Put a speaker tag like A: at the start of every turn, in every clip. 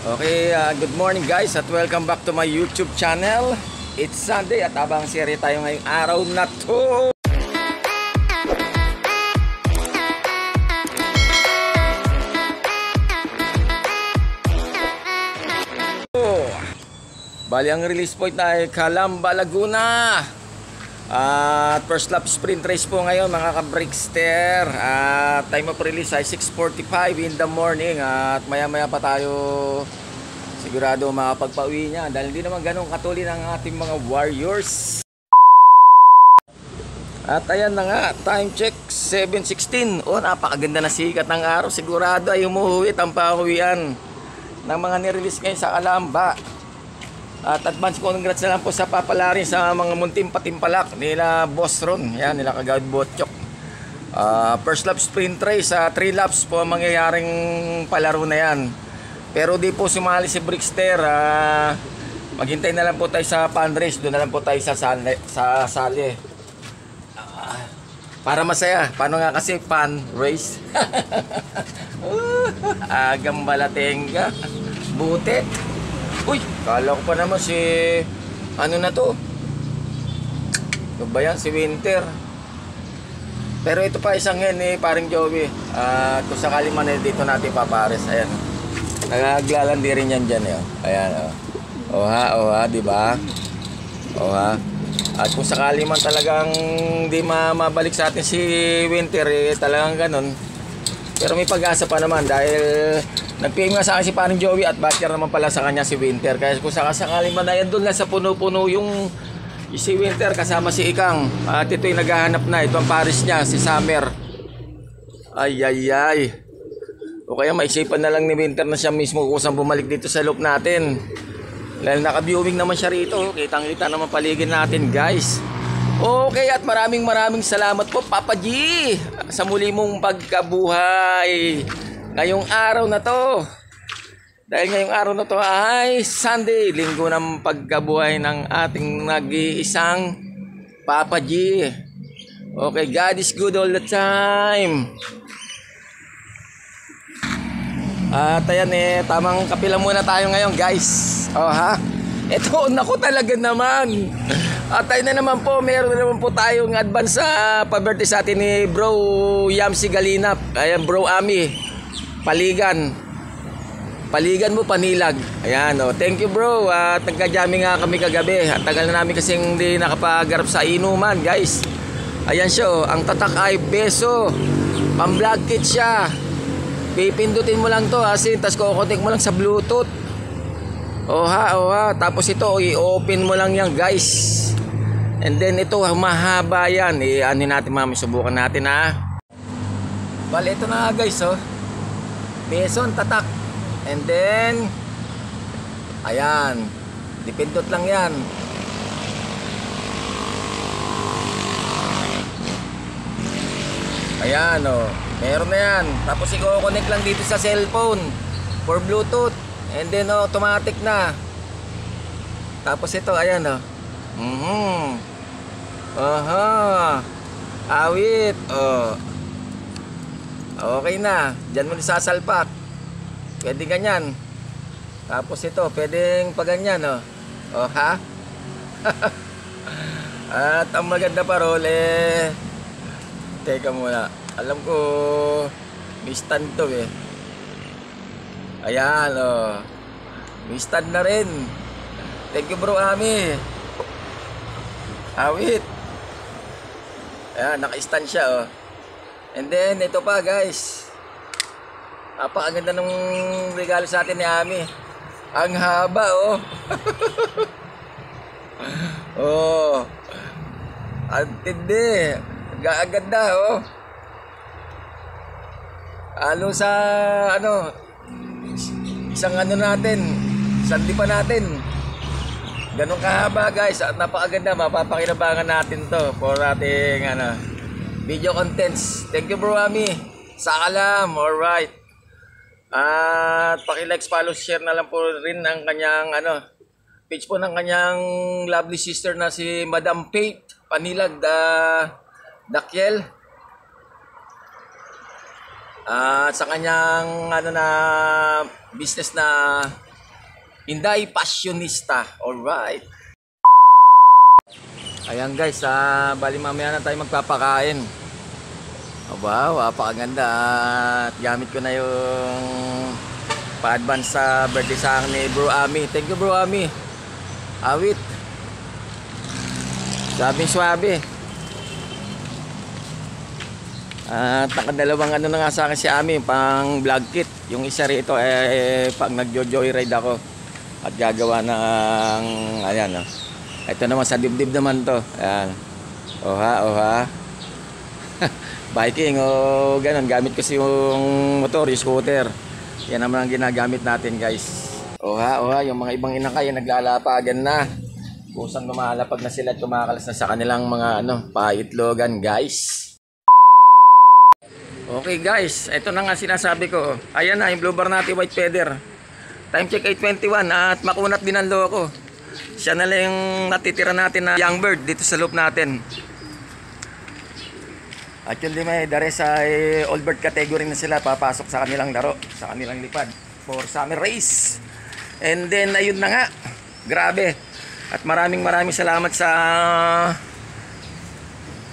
A: Okay, good morning guys at welcome back to my YouTube channel. It's Sunday at abang serye tayo ngayong araw na to. Bali ang release point ay Calamba, Laguna. At first lap sprint race po ngayon mga ka-Brickster. Time of release ay 6:45 in the morning. At maya maya pa tayo sigurado makapagpauwi niya dahil hindi naman ganun katulin ang ating mga warriors. At ayan na nga, time check 7:16. Napakaganda na sikat ng araw. Sigurado ay umuhuwit ang pauwian ng mga nirelease ngayon sa Calamba. At advance congrats na lang po sa papalarin sa mga munting patimpalak nila Boss Ron, yan, nila Kagawad Botchok. First lap sprint race, 3 laps po ang mangyayaring palaro na yan. Pero di po sumali si Brickster. Maghintay na lang po tayo sa fan race, doon na lang po tayo sa sali. Para masaya. Paano nga kasi fan race? Agang balatenga. Butet. Uy, kala ko pa naman si ano na to. Ano ba yan? Si Winter. Pero ito pa isang yan paring Joey. Kung sakali man dito natin papares. Ayan. Nagaglalandi rin yan dyan. Ayan. Oha, diba? Oha. At kung sakali man talagang di mabalik sa atin si Winter, talagang ganun. Pero may pag-asa pa naman dahil nag-PM nga sa akin si paring Joey at batcher naman pala sa kanya si Winter. Kaya kung sakasakali man na yan doon lang sa puno-puno yung si Winter kasama si Ikang. At ito'y naghahanap na. Ito ang pares niya, si Summer. Ay. O kaya maisipan na lang ni Winter na siya mismo kusang bumalik dito sa loop natin. Dahil naka-viewing naman siya rito. Kitang-kita naman paligid natin guys. Okay, at maraming salamat po Papa G sa muli mong pagkabuhay ngayong araw na to. Dahil ngayong araw na to ay Sunday, linggo ng pagkabuhay ng ating nag-iisang Papa G. Okay, God is good all the time. At ayan tamang kapila muna tayo ngayon guys. Ito, naku talaga naman. At ayun na naman po, meron na naman po tayong advance sa pa-birthday sa atin ni Bro Yamsi Galinap. Ayan, Bro Ami. Paligan mo, Panilag. Ayan, thank you bro. At nagka-jamming nga kami kagabi. At tagal na namin kasing hindi nakapagarap sa inuman, guys. Ayan siya, ang tatak ay peso. Pang-vlog kit siya. Pipindutin mo lang to, asin, tas kukonect mo lang sa Bluetooth. Oha. Tapos ito, i-open mo lang yan, guys. And then ito, mahaba yan. Ano natin mami, subukan natin Bale, ito na guys, Peson, tatak. And then ayan, dipindot lang yan. Ayan, meron na yan. Tapos i-connect lang dito sa cellphone for Bluetooth. And then automatic na. Tapos ito, ayan awit. Okay na. Diyan mo sasalpak. Pwede ganyan. Tapos ito, pwedeng paganyan At ang maganda pa teka muna. Alam ko may stand to Ayan may stand na rin. Thank you bro Ami. Awit. Ayan, naka-stand siya And then ito pa guys, napakaganda ng regalo sa atin ni Ami. Ang haba ang tindi. Gaganda Halo sa isang natin, sandi pa natin. Ganun kahaba guys. At napakaganda, mapapakinabangan natin to for ating video contents. Thank you bro Ami. Sakalam, alright. At paki-like, follow, share na lang po rin ang kanyang page po ng kanyang lovely sister na si Madam Faith Panilag Dakyel. Sa kanyang business na Inday Passionista. Alright. Ayan guys, bali mamaya na tayo magpapakain. Wow, napakaganda. At gamit ko na yung pa-advance sa birthday sa akin ni Bro Ami. Thank you Bro Ami. Awit. Sabing swabe. At nakadalawang ano na nga sa akin si Ami, pang vlog kit. Yung isa rito pag nagjo-joyride ako at gagawa ng ayan oh. Ito naman sa dibdib naman to. Ayan. Oha. Biking o ganun. Gamit kasi yung motor, yung scooter. Yan naman ang ginagamit natin guys. Oha. Yung mga ibang inakay naglalapagan na. Kusang lumalapag na sila at kumakalas na sa kanilang mga paitlogan guys. Okay guys, ito na nga sinasabi ko. Ayan na, yung blue bar natin, white feather. Time check 8:21 at makunat din ang loko. Siya na lang yung natitira natin na young bird dito sa loop natin. At yun din may dare sa old bird category na sila, papasok sa kanilang laro, sa kanilang lipad for summer race. And then ayun na nga, grabe. At maraming salamat sa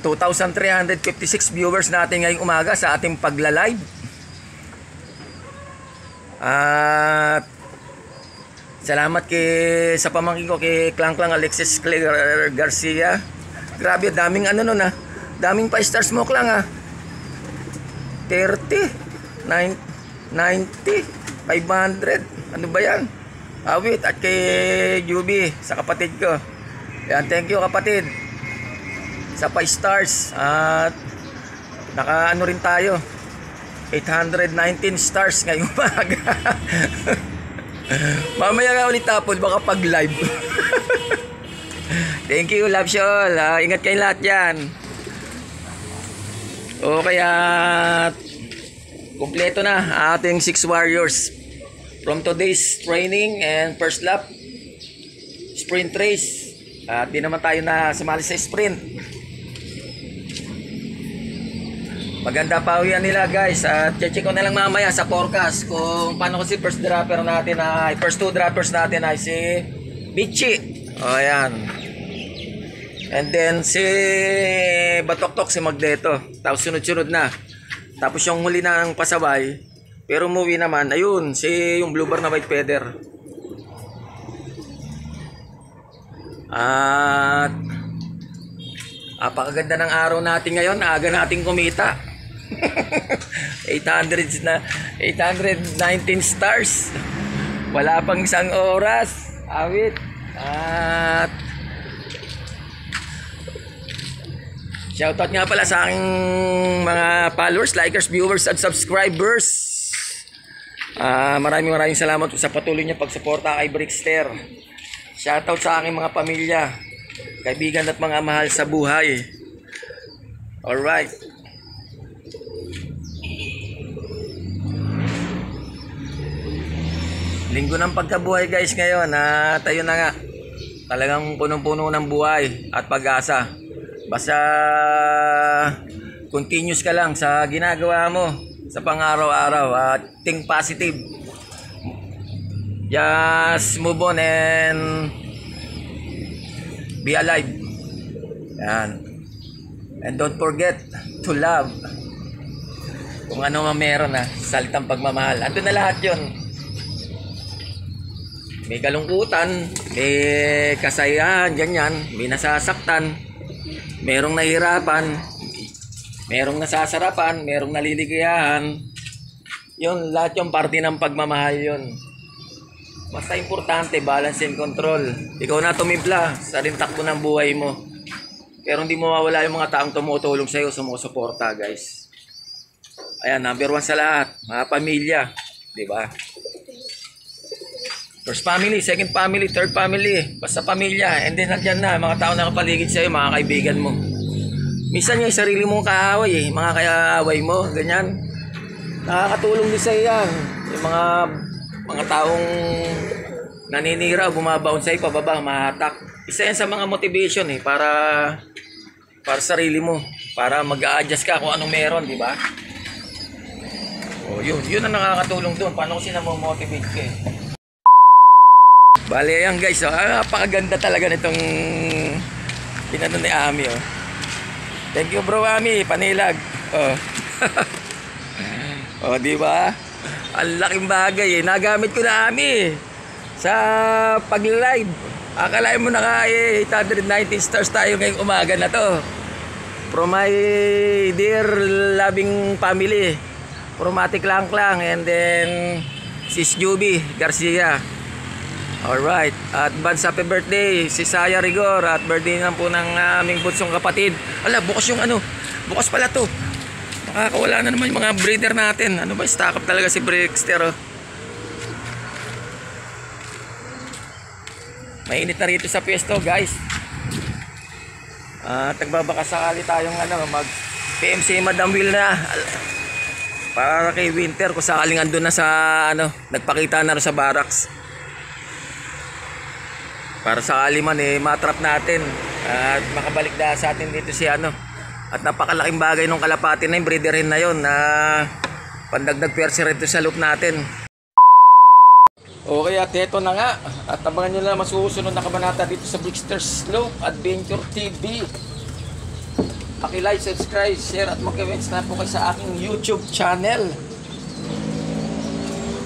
A: 2,356 viewers natin ngayong umaga sa ating pagla-live. At salamat sa pamangkin ko kay Klang Alexis Garcia. Grabe, daming daming 5 star smoke lang 30, 90, 500. Ano ba yan? Awit at kay Juby sa kapatid ko. Yan, thank you kapatid sa 5 stars. At naka rin tayo 819 stars ngayong umaga. Mamaya nga ulit tapon baka pag live. Thank you, love you all. Ingat kayo lahat yan. Okay, at kumpleto na ating 6 warriors from today's training and first lap sprint race. At di naman tayo na sumali sa sprint. Maganda pawian nila guys. At check ko na lang mamaya sa forecast kung paano kasi first 2 droppers natin ay si Bichi. O ayan. And then si Batoktok, si Magneto. Tapos sunod-sunod na. Tapos yung huli ng pasabay, pero umuwi naman, ayun, yung blue bar na white feather. At apakaganda ng araw natin ngayon. Aga nating kumita. 819 stars. Wala pang isang oras. Awit. At shoutout nga pala sa aking mga followers, likers, viewers at subscribers. Maraming salamat sa patuloy niyo pagsuporta kay Brickster. Shoutout sa aking mga pamilya, kaibigan at mga mahal sa buhay. Alright. Linggo ng pagkabuhay guys ngayon. Tayo na nga. Talagang punong-puno ng buhay at pag-asa. Basta continuous ka lang sa ginagawa mo sa pang-araw-araw at think positive. Just move on and be alive. Yan. And don't forget to love. Kung ano man meron salitang pagmamahal. Ando na lahat yun. May kalungkutan, may kasayahan, ganyan. May nasasaktan, merong nahihirapan, merong nasasarapan, merong naliligayahan. Yun, lahat yung parte ng pagmamahal yun. Basta importante, balance and control. Ikaw na tumimpla sa rin takbo ng buhay mo. Pero hindi mo mawala yung mga taong tumutulong sa'yo, sumusuporta guys. Ayan, number 1 sa lahat, mga pamilya. Diba? First family, second family, third family. Basta pamilya. And then nandiyan na, mga tao na kapaligid sa'yo, mga kaibigan mo. Minsan yung sarili mong kaaway mga kaaway mo, ganyan. Nakakatulong din sa'yo yan. Yung mga taong naninira, bumabaon sa'yo, pababa, mahatak. Isa yan sa mga motivation para sarili mo. Para mag-a-adjust ka kung anong meron, di ba? O yun ang nakakatulong doon. Paano kasi na-motivate ka Bale, ayan guys, oh, napakaganda talaga nitong pinano ni Ami, oh. Thank you bro Ami, panilag. Oh. Oh, di ba? Ang laking bagay eh. Nagamit ko na Ami sa pag-live. Akalain mo na nga 890 stars tayo ngayong umaga na to. From my dear loving family, from Ate Klang Klang, and then Sis Juby Garcia. Alright, advance happy birthday si Saya Rigor, at birthday na po ng aming bunsong kapatid. Ala, bukas yung ano, bukas pala to. Nakakawala na naman yung mga breeder natin. Ano ba, stock up talaga si Brickster, oh. Mainit na rito sa pwesto guys. Nagbabaka sakali tayong ano, mag PMC Madam Will na para kay Winter kung sakaling andun na sa ano, nagpakita na rin sa barracks. Para sakali man matrap natin at makabalik na sa atin dito si ano. At napakalaking bagay nung kalapati na yung breederin na yon na pandagdag persi rito sa loop natin. Okay, at ito na nga. At abangan nyo lang masusunod na kabanata dito sa Brickster Slope Adventure TV. Paki-like, subscribe, share at mag-comments na po kayo sa aking YouTube channel.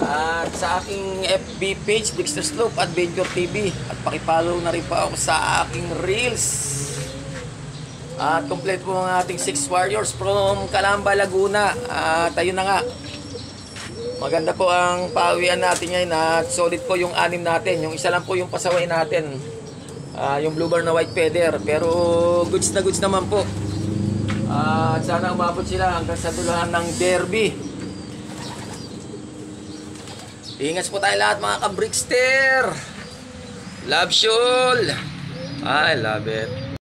A: At sa aking FB page, Brickster Slope Adventure TV. At paki-follow na rin po ako sa aking Reels. At complete po ang ating 6 warriors from Calamba, Laguna. At ayun na nga. Maganda po ang pauwian natin ngayon at solid po yung 6 natin. Yung isa lang po yung pasaway natin. Yung blue bar na white feather. Pero goods na goods naman po. At sana umabot sila hanggang sa dulahan ng derby. Ingat po tayo lahat mga ka-Brickster. Love Shul. I love it.